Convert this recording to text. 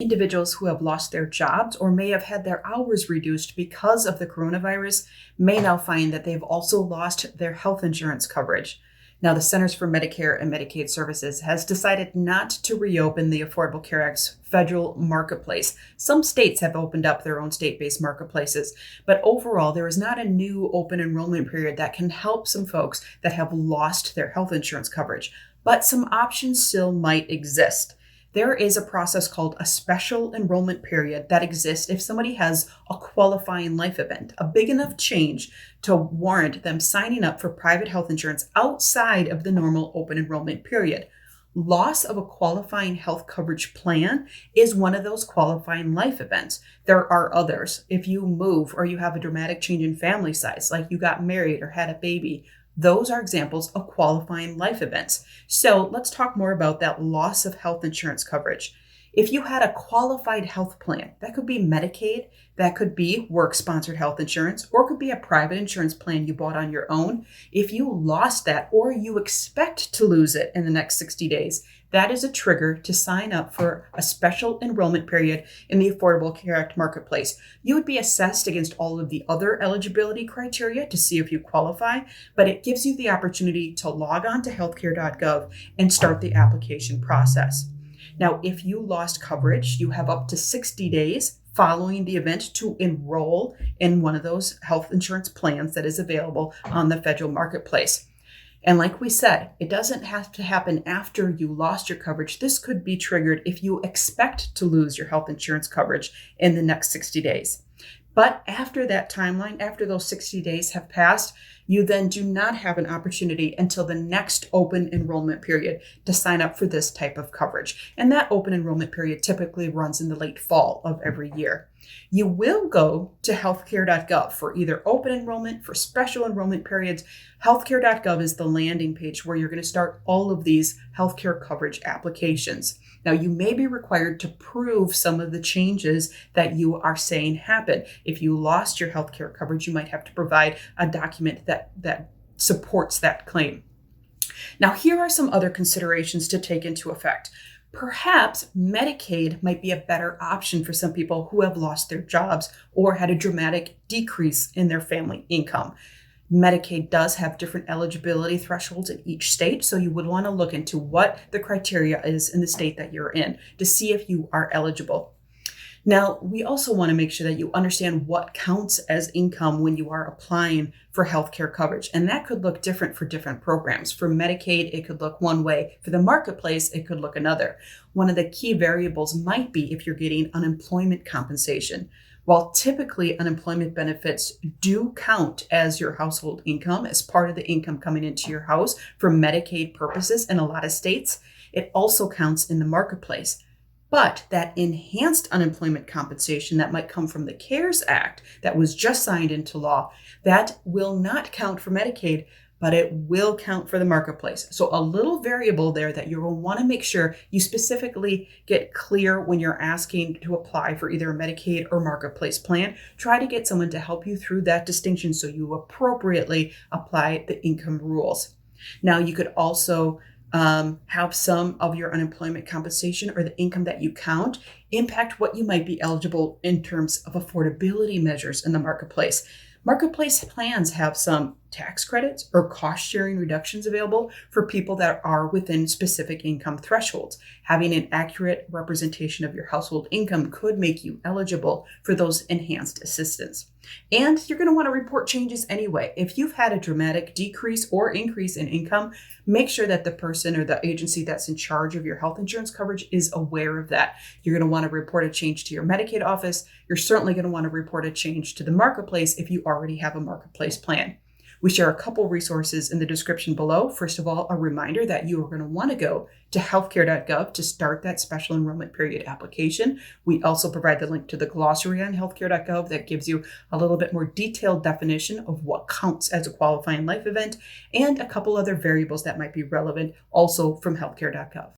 Individuals who have lost their jobs or may have had their hours reduced because of the coronavirus may now find that they've also lost their health insurance coverage. Now, the Centers for Medicare and Medicaid Services has decided not to reopen the Affordable Care Act's federal marketplace. Some states have opened up their own state-based marketplaces, but overall, there is not a new open enrollment period that can help some folks that have lost their health insurance coverage, but some options still might exist. There is a process called a special enrollment period that exists if somebody has a qualifying life event, a big enough change to warrant them signing up for private health insurance outside of the normal open enrollment period. Loss of a qualifying health coverage plan is one of those qualifying life events. There are others. If you move or you have a dramatic change in family size, like you got married or had a baby, those are examples of qualifying life events. So let's talk more about that loss of health insurance coverage. If you had a qualified health plan, that could be Medicaid, that could be work-sponsored health insurance, or it could be a private insurance plan you bought on your own. If you lost that or you expect to lose it in the next 60 days, that is a trigger to sign up for a special enrollment period in the Affordable Care Act marketplace. You would be assessed against all of the other eligibility criteria to see if you qualify, but it gives you the opportunity to log on to HealthCare.Gov and start the application process. Now, if you lost coverage, you have up to 60 days following the event to enroll in one of those health insurance plans that is available on the federal marketplace. And like we said, it doesn't have to happen after you lost your coverage. This could be triggered if you expect to lose your health insurance coverage in the next 60 days. But after that timeline, after those 60 days have passed, you then do not have an opportunity until the next open enrollment period to sign up for this type of coverage. And that open enrollment period typically runs in the late fall of every year. You will go to HealthCare.Gov for either open enrollment, for special enrollment periods. HealthCare.Gov is the landing page where you're going to start all of these healthcare coverage applications. Now, you may be required to prove some of the changes that you are saying happen. If you lost your healthcare coverage, you might have to provide a document that supports that claim. Now, here are some other considerations to take into effect. Perhaps Medicaid might be a better option for some people who have lost their jobs or had a dramatic decrease in their family income. Medicaid does have different eligibility thresholds in each state, so you would want to look into what the criteria is in the state that you're in to see if you are eligible. Now, we also want to make sure that you understand what counts as income when you are applying for healthcare coverage. And that could look different for different programs. For Medicaid, it could look one way. For the marketplace, it could look another. One of the key variables might be if you're getting unemployment compensation. While typically unemployment benefits do count as your household income, as part of the income coming into your house for Medicaid purposes in a lot of states, it also counts in the marketplace. But that enhanced unemployment compensation that might come from the CARES Act that was just signed into law, that will not count for Medicaid, but it will count for the marketplace. So a little variable there that you will want to make sure you specifically get clear when you're asking to apply for either a Medicaid or marketplace plan. Try to get someone to help you through that distinction so you appropriately apply the income rules. Now, you could also have some of your unemployment compensation or the income that you count impact what you might be eligible in terms of affordability measures in the marketplace. Marketplace plans have some tax credits or cost sharing reductions available for people that are within specific income thresholds. Having an accurate representation of your household income could make you eligible for those enhanced assistance. And you're going to want to report changes anyway. If you've had a dramatic decrease or increase in income, make sure that the person or the agency that's in charge of your health insurance coverage is aware of that. You're going to want to report a change to your Medicaid office. You're certainly going to want to report a change to the marketplace if you already have a marketplace plan. We share a couple resources in the description below. First of all, a reminder that you are going to want to go to healthcare.gov to start that special enrollment period application. We also provide the link to the glossary on healthcare.gov that gives you a little bit more detailed definition of what counts as a qualifying life event and a couple other variables that might be relevant also from healthcare.gov.